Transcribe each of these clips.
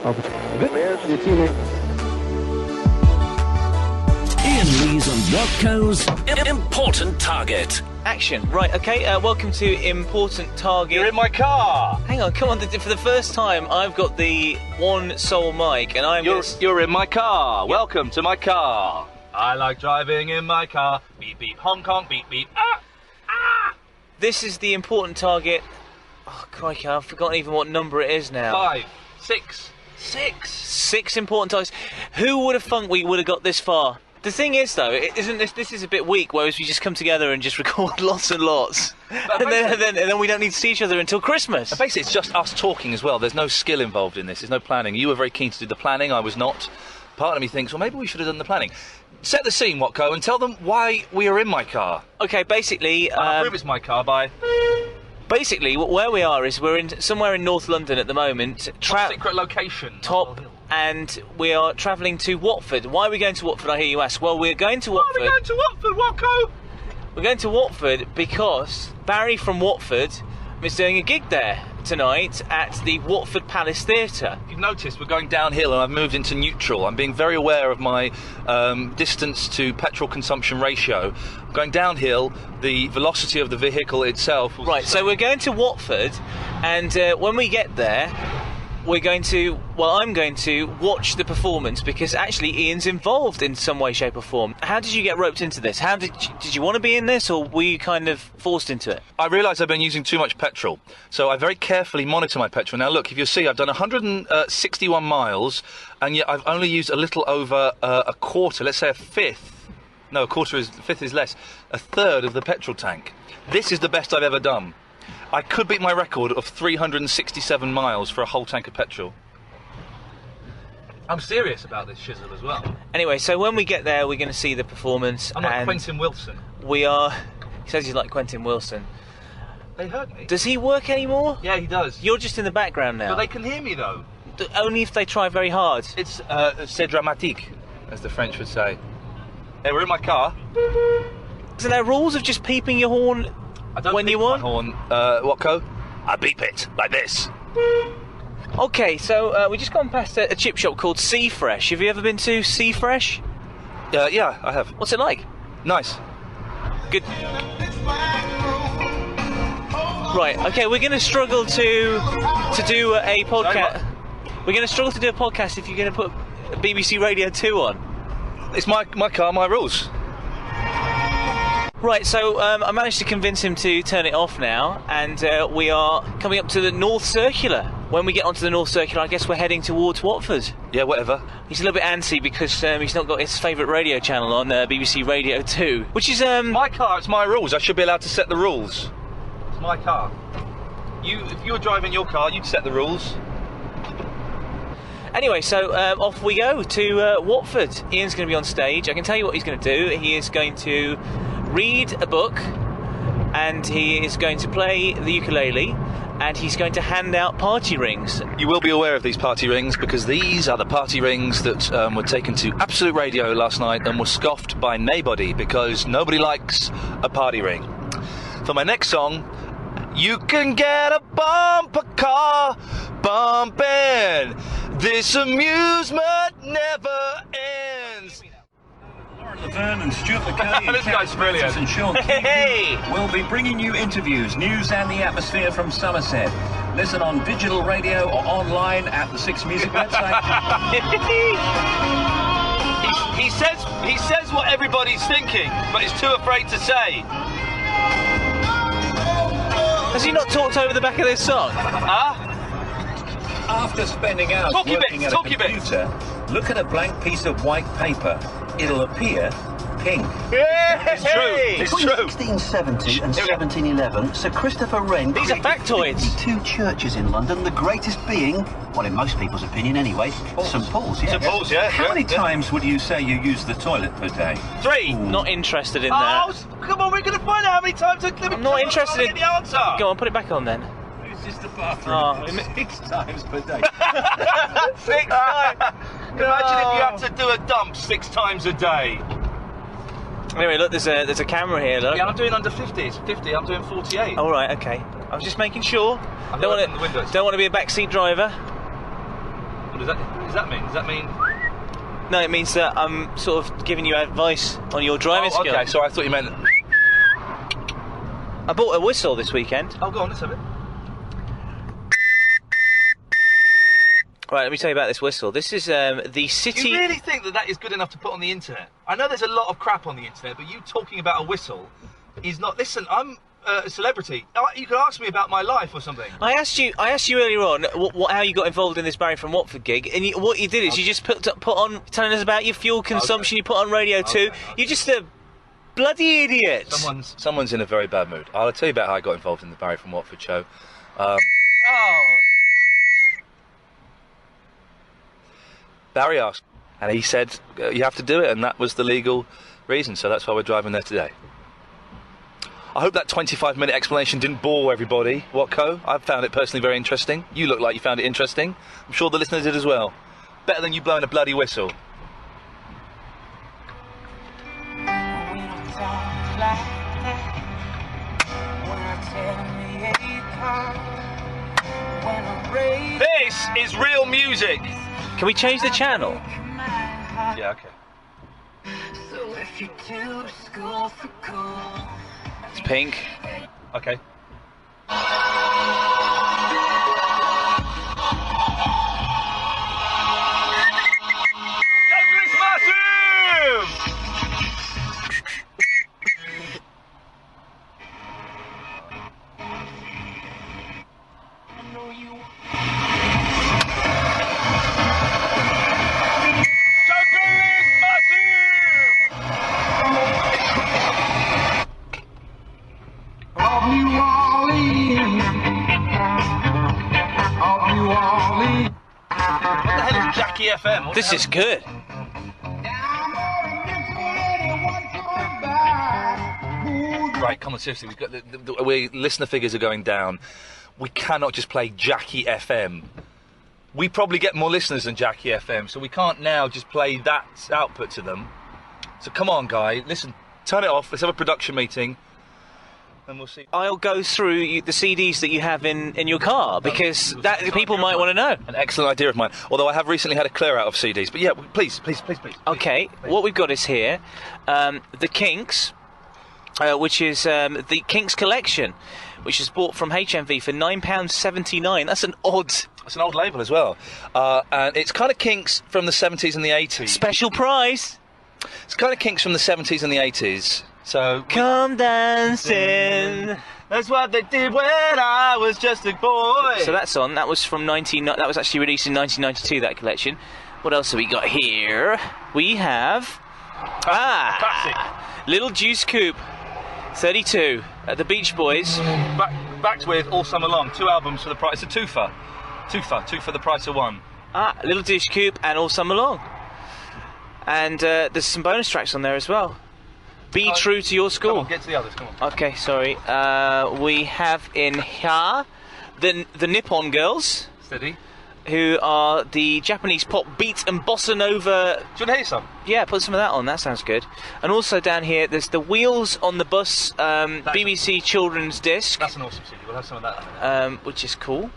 Iain Lee's and Watco's Important Target. Action. Right, okay, welcome to Important Target. You're in my car. Hang on, come on, for the first time I've got the one sole mic and You're in my car. Welcome to my car. I like driving in my car. Beep beep, Hong Kong, beep beep. Ah! Ah! This is the Important Target. Oh, crikey, I've forgotten even what number it is now. 5, 6. 6 important targets. Who would have thunk we would have got this far? The thing is, though, isn't this is a bit weak, whereas we just come together and just record lots and lots. And then we don't need to see each other until Christmas. Basically, it's just us talking as well. There's no skill involved in this. There's no planning. You were very keen to do the planning. I was not. Part of me thinks, well, maybe we should have done the planning. Set the scene, Watco, and tell them why we are in my car. Okay, basically... I'll prove it's my car by... Basically, where we are is we're somewhere in North London at the moment. Top secret location. And we are travelling to Watford. Why are we going to Watford, I hear you ask? Well, we're going to Watford... Why are we going to Watford, Watco? We're going to Watford because Barry from Watford is doing a gig there tonight at the Watford Palace Theatre. You've noticed we're going downhill and I've moved into neutral. I'm being very aware of my distance to petrol consumption ratio. Going downhill, the velocity of the vehicle itself... Right, so we're going to Watford, and when we get there, I'm going to watch the performance, because actually Iain's involved in some way, shape or form. How did you get roped into this? How did you want to be in this, or were you kind of forced into it? I realised I've been using too much petrol, so I very carefully monitor my petrol. Now look, if you see, I've done 161 miles, and yet I've only used a little over a quarter, let's say a fifth. No, a fifth is less. A third of the petrol tank. This is the best I've ever done. I could beat my record of 367 miles for a whole tank of petrol. I'm serious about this shizzle as well. Anyway, so when we get there, we're going to see the performance. I'm like Quentin Wilson. We are... He says he's like Quentin Wilson. They heard me. Does he work anymore? Yeah, he does. You're just in the background now. But they can hear me, though. Only if they try very hard. It's c'est dramatique, as the French would say. Hey, we're in my car. So there are rules of just peeping your horn when you want? My horn, Watco? I beep it, like this. Okay, so we just gone past a chip shop called Sea Fresh. Have you ever been to Sea Fresh? Yeah, I have. What's it like? Nice. Good. Right, okay, we're going to struggle to do a podcast. We're going to struggle to do a podcast if you're going to put BBC Radio 2 on. It's my car, my rules. Right, so I managed to convince him to turn it off now, and we are coming up to the North Circular. When we get onto the North Circular, I guess we're heading towards Watford. Yeah, whatever. He's a little bit antsy because he's not got his favourite radio channel on BBC Radio 2, which is... My car, it's my rules. I should be allowed to set the rules. It's my car. If you were driving your car, you'd set the rules. Anyway, so off we go to Watford. Iain's going to be on stage. I can tell you what he's going to do. He is going to read a book, and he is going to play the ukulele, and he's going to hand out party rings. You will be aware of these party rings, because these are the party rings that were taken to Absolute Radio last night and were scoffed by nobody, because nobody likes a party ring. For my next song, you can get a bumper car bumping. This amusement never ends. Lauren Laverne and Stuart McKay This guy's brilliant. And Sean Hey! will be bringing you interviews, news and the atmosphere from Somerset. Listen on digital radio or online at the Six Music website. He says what everybody's thinking, but he's too afraid to say. Has he not talked over the back of this song? After spending hours working at a computer, look at a blank piece of white paper. It'll appear pink. It's true. It's Between true. 1670 and 1711, Sir Christopher Wren These are created factoids. 52 churches in London, the greatest being, well, in most people's opinion anyway, St Paul's, yeah. St Paul's, yeah. How many times would you say you use the toilet per day? 3. Not interested in that. Oh, come on, we're going to find out how many times I'm not interested in the answer. Go on, put it back on then. It's just the bathroom. Oh, 6 times per day. 6 times. Imagine if you had to do a dump 6 times a day. Anyway, look, there's a camera here, look. Yeah, I'm doing under 50. It's 50. I'm doing 48. All right, okay. I was just making sure. I've Don't opened the windows. want to be a backseat driver. What does that mean? Does that mean... No, it means that I'm sort of giving you advice on your driving skills. Okay, so I thought you meant... I bought a whistle this weekend. Oh, go on, let's have it. Right, let me tell you about this whistle. This is the city... Do you really think that is good enough to put on the internet? I know there's a lot of crap on the internet, but you talking about a whistle is not... Listen, I'm a celebrity. You could ask me about my life or something. I asked you earlier on how you got involved in this Barry from Watford gig, and what you did is you just put on telling us about your fuel consumption. You put on Radio 2. You're just a bloody idiot. Someone's in a very bad mood. I'll tell you about how I got involved in the Barry from Watford show. Barry asked, and he said, you have to do it, and that was the legal reason, so that's why we're driving there today. I hope that 25-minute explanation didn't bore everybody, Watco. I found it personally very interesting. You look like you found it interesting. I'm sure the listeners did as well. Better than you blowing a bloody whistle. This is real music. Can we change the channel? Yeah, okay. It's pink. Okay. Douglas Massive! What the hell is Jackie FM? This is good. Right, come on, seriously. We've got listener figures are going down. We cannot just play Jackie FM. We probably get more listeners than Jackie FM, so we can't now just play that output to them. So come on, guy. Listen, turn it off. Let's have a production meeting. And we'll see. I'll go through the CDs that you have in your car, because that people might want to know. An excellent idea of mine. Although I have recently had a clear out of CDs. But yeah, please. Okay, what we've got is here, the Kinks, which is the Kinks collection, which is bought from HMV for £9.79. That's an odd... It's an old label as well. And it's kind of Kinks from the 70s and the 80s. Special price! It's kind of Kinks from the 70s and the 80s. So come dancing. That's what they did when I was just a boy. So that's on. That was from That was actually released in 1992. That collection. What else have we got here? We have classic Little Juice Coupe, 32. The Beach Boys. Backed with All Summer Long. 2 albums for the price. It's a twofer. Two for the price of one. Little Juice Coupe and All Summer Long. And there's some bonus tracks on there as well. Be true to your school. Come on, get to the others, come on. Okay, sorry. We have in here the Nippon Girls. Steady. Who are the Japanese pop beat and bossa nova. Do you want to hear some? Yeah, put some of that on. That sounds good. And also down here, there's the Wheels on the Bus BBC children's disc. That's an awesome CD. We'll have some of that. Which is cool.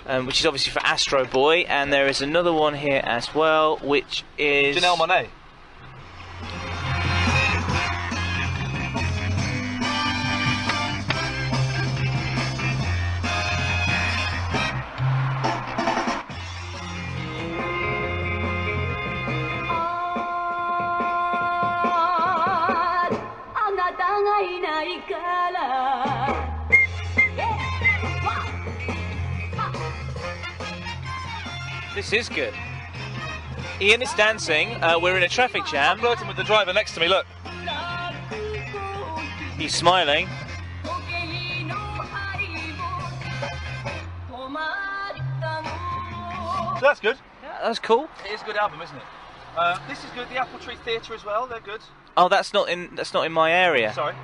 Which is obviously for Astro Boy. And there is another one here as well, which is... Janelle Monáe. This is good. Ian is dancing. We're in a traffic jam. I'm flirting with the driver next to me, look. He's smiling. So that's good. Yeah, that's cool. It is a good album, isn't it? This is good. The Apple Tree Theatre as well. They're good. Oh, that's not in my area. Sorry.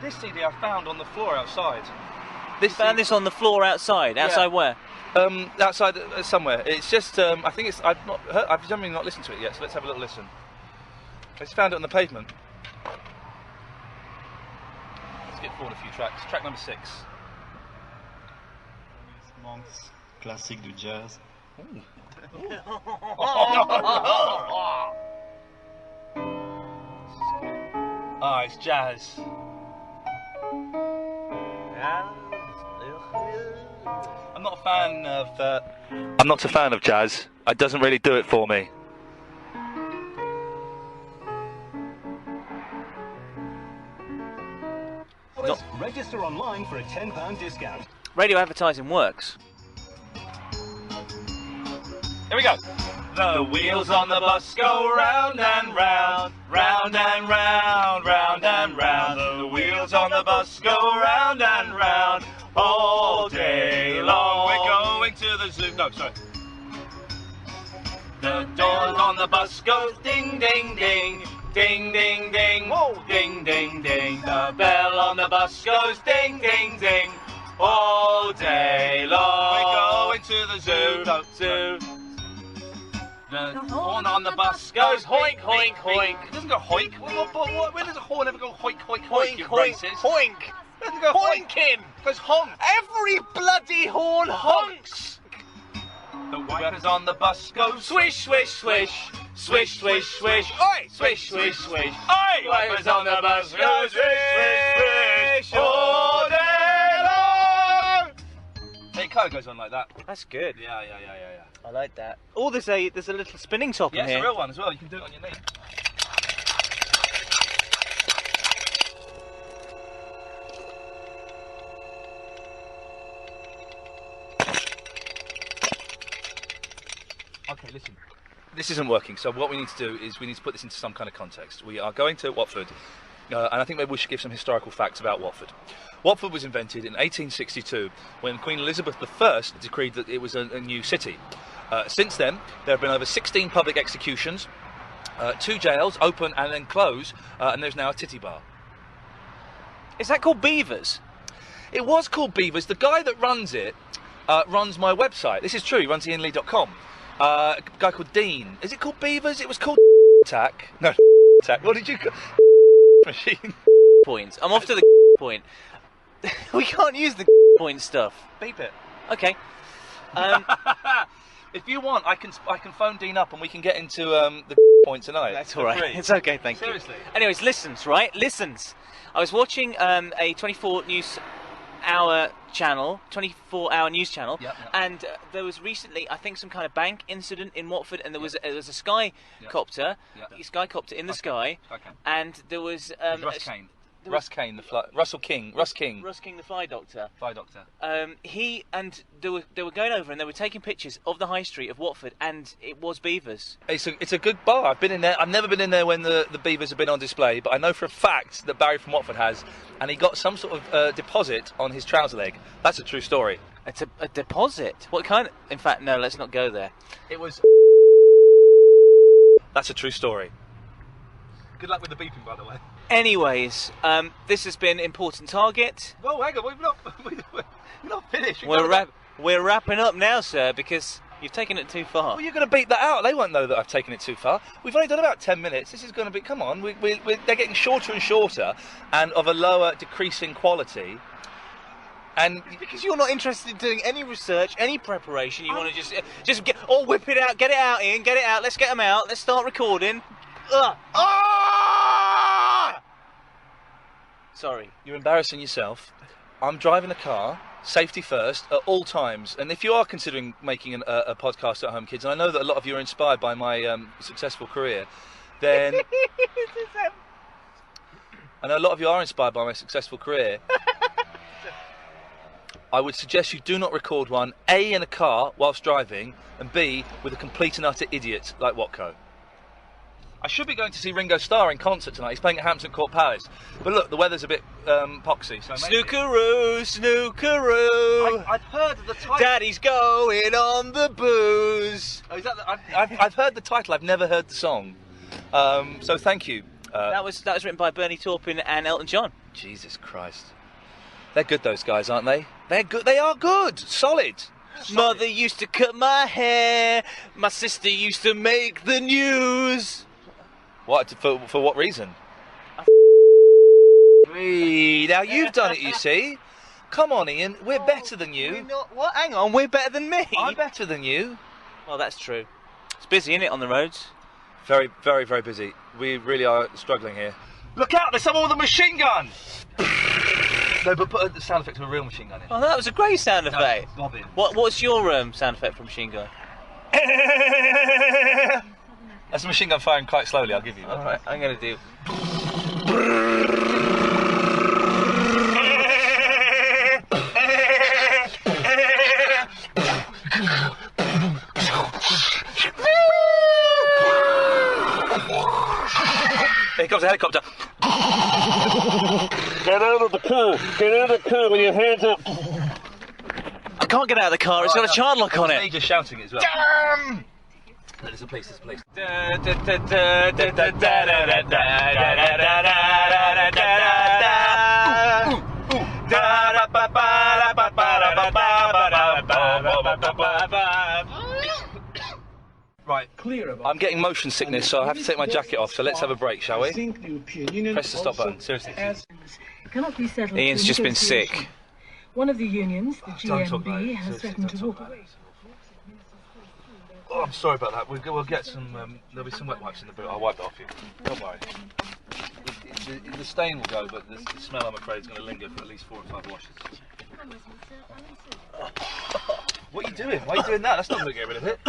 This CD I found on the floor outside. You found this on the floor outside? Outside where? Outside somewhere. It's just I think it's I've generally not listened to it yet, so let's have a little listen. I just found it on the pavement. Let's get forward a few tracks. Track number 6. Monk's classique du jazz. Oh, it's jazz. I'm not a fan of. I'm not a fan of jazz. It doesn't really do it for me. Register online for a £10 discount. Radio advertising works. Here we go. The wheels on the bus go round and round, round and round, round and round. The wheels on the bus go round and round all day long. We're going to the zoo. No, sorry. The doors on the bus go ding, ding, ding. Ding, ding, ding. Whoa. Ding, ding, ding. The bell on the bus goes ding, ding, ding. All day long. We're going to the zoo. No, zoo. The horn on the bus goes hoink, hoink, hoink. It doesn't go hoink. Where does a horn ever go hoink, hoink, hoink? Hoink, hoink. It doesn't go hoinking. It goes honk. Every bloody horn honks. The wipers on the bus go Swish, swish, swish. Swish, swish, swish. Oi! Swish, swish, swish. Oi! Wipers on the bus go swish, swish, swish. All day long. It kind of goes on like that. That's good. Yeah. I like that. Oh, there's a little spinning top Yeah, in it's here. a real one as well. You can do it on your knee. Okay, listen. This isn't working, so what we need to do is we need to put this into some kind of context. We are going to Watford, and I think maybe we should give some historical facts about Watford. Watford was invented in 1862 when Queen Elizabeth I decreed that it was a new city. Since then, there have been over 16 public executions, 2 jails, open and then close, and there's now a titty bar. Is that called Beavers? It was called Beavers. The guy that runs it runs my website. This is true. He runs iainlee.com. A guy called Dean. Is it called Beavers? It was called Attack. No, Attack. What did you call machine? Point. I'm off to the point. We can't use the point stuff. Beep it. Okay. If you want, I can phone Dean up and we can get into the point tonight. That's all right. It's okay, thank you. Seriously. Anyways, listens, right? Listens. I was watching a 24 news hour channel, 24-hour news channel, and there was recently, I think, some kind of bank incident in Watford, and there was a skycopter, skycopter in the sky, and there was Russ King, the fly doctor. Fly doctor. He and they were going over and they were taking pictures of the high street of Watford, and it was Beavers. It's a good bar. I've been in there. I've never been in there when the Beavers have been on display, but I know for a fact that Barry from Watford has, and he got some sort of deposit on his trouser leg. That's a true story. It's a deposit. What kind? In fact, no. Let's not go there. It was. That's a true story. Good luck with the beeping, by the way. Anyways, this has been Important Target. Well, hang on, we're not finished. We're wrapping up now, sir, because you've taken it too far. Well, you're going to beat that out. They won't know that I've taken it too far. We've only done about 10 minutes. This is going to be... Come on. They're getting shorter and shorter and of a lower, decreasing quality. And because you're not interested in doing any research, any preparation, you want to just whip it out, get it out, Ian, get it out. Let's get them out. Let's start recording. Sorry. You're embarrassing yourself. I'm driving a car, safety first, at all times. And if you are considering making a podcast at home, kids, and I know that a lot of you are inspired by my successful career, then... I know a lot of you are inspired by my successful career. I would suggest you do not record one, A, in a car whilst driving, and B, with a complete and utter idiot like Watco. I should be going to see Ringo Starr in concert tonight. He's playing at Hampton Court Palace. But look, the weather's a bit poxy. So snookeroo, snookeroo. I've heard the title. Daddy's going on the booze. Oh, is that I've heard the title. I've never heard the song. So thank you. That was written by Bernie Taupin and Elton John. Jesus Christ. They're good, those guys, aren't they? They're good. They are good. Solid. Mother used to cut my hair. My sister used to make the news. What? For what reason? Now you've done it, you see. Come on, Ian. We're better than you. We're not, what? Hang on. We're better than me. I'm better than you. Well, that's true. It's busy, isn't it, on the roads? Very, very, very busy. We really are struggling here. Look out! There's someone with a machine gun! No, but put the sound effect of a real machine gun in. Oh, that was a great sound effect. No, bobbing. What's your sound effect for machine gun? That's a machine gun firing quite slowly, I'll give you that. Alright, I'm going to do... Here comes a helicopter. Get out of the car! Get out of the car with your hands up! I can't get out of the car, it's got a child lock on it. He's just shouting it as well. Damn! There's a police, there's a police. Right, I'm getting motion sickness, so I have to take my jacket off, so let's have a break, shall we? Press the stop button, seriously. Cannot be settled. Ian's just been sick. One of the unions, the Don't talk about GMB, it. has Seriously, threatened don't to talk walk about away. it. Oh, I'm sorry about that. We'll get some. There'll be some wet wipes in the boot. I'll wipe it off you. Don't worry. The stain will go, but the smell, I'm afraid, is going to linger for at least 4 or 5 washes. What are you doing? Why are you doing that? That's not going to get rid of it.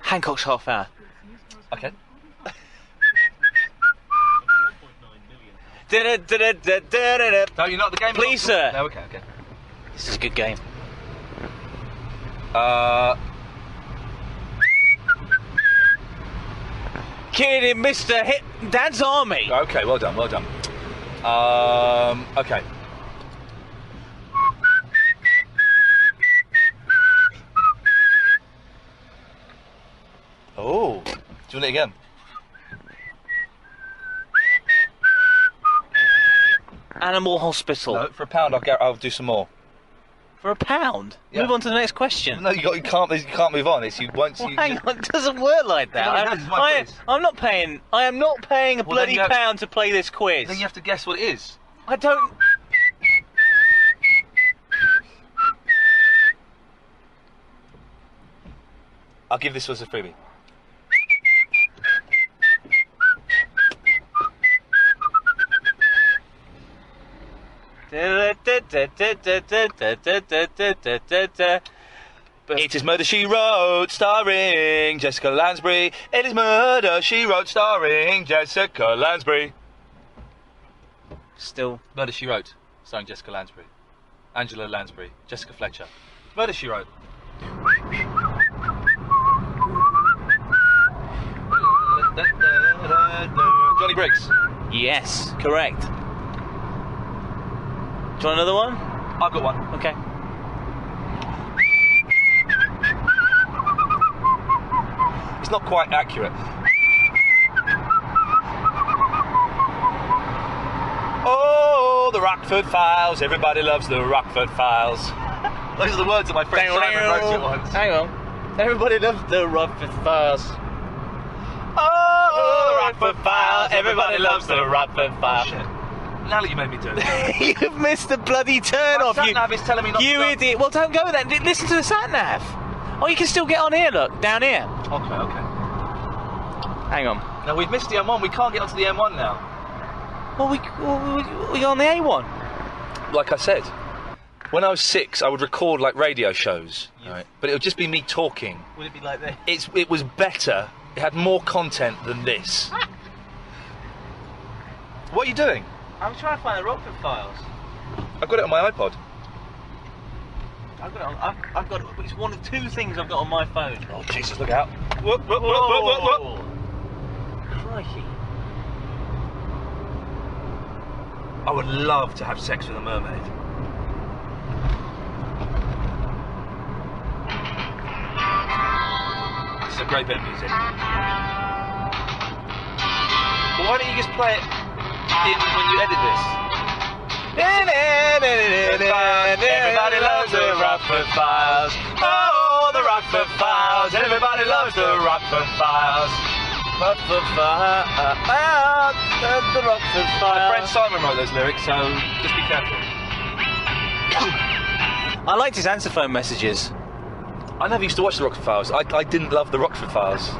Hancock's half hour. Okay. No, you're not the game. Please, sir. No, okay, okay. This is a good game. Kid in Mr. Hit Dad's Army. Okay, well done, well done. Okay. Oh, do you want it again? Animal Hospital. No, for £1, I'll do some more. For £1? Yeah. Move on to the next question. No, you can't move on. It's you once Well, you. hang on, it doesn't work like that. No, it does, it's my quiz. I'm not paying. I am not paying a Well, then bloody you have- pound to play this quiz. Then you have to guess what it is. I don't. I'll give this as a freebie. It is Murder, She Wrote, starring Jessica Lansbury. It is Murder, She Wrote, starring Jessica Lansbury. Still. Murder, She Wrote, starring Jessica Lansbury. Angela Lansbury. Jessica Fletcher. Murder, She Wrote. Johnny Briggs. Yes, correct. Do you want another one? I've got one. Okay. It's not quite accurate. Oh, the Rockford Files. Everybody loves the Rockford Files. Those are the words that my friend Simon wrote it once. Hang on. Everybody loves the Rockford Files. Oh, Rockford Files. Everybody loves the Rockford Files. Shit. Now that you made me do it. You've missed the bloody turn off. My sat-nav is telling me not to You go. idiot. Well, don't go there. Listen to the sat-nav. Oh, you can still get on here, look. Down here. Okay. Hang on. Now, we've missed the M1. We can't get onto the M1 now. Well, we on the A1. Like I said, when I was 6, I would record, like, radio shows. Right? But it would just be me talking. Would it be like this? It was better. It had more content than this. What are you doing? I'm trying to find the Rockford Files. I've got it on my iPod. I've got it. It's one of 2 things I've got on my phone. Oh, Jesus, look out. Whoop. Crikey. I would love to have sex with a mermaid. This is a great bit of music. Well, why don't you just play it when you edit this? Everybody loves the Rockford Files. Oh, the Rockford Files. Everybody loves the Rockford Files. Rockford Files. The Rockford My Files. friend Simon wrote those lyrics, so just be careful. I liked his answer phone messages. I never used to watch the Rockford Files. I didn't love the Rockford Files.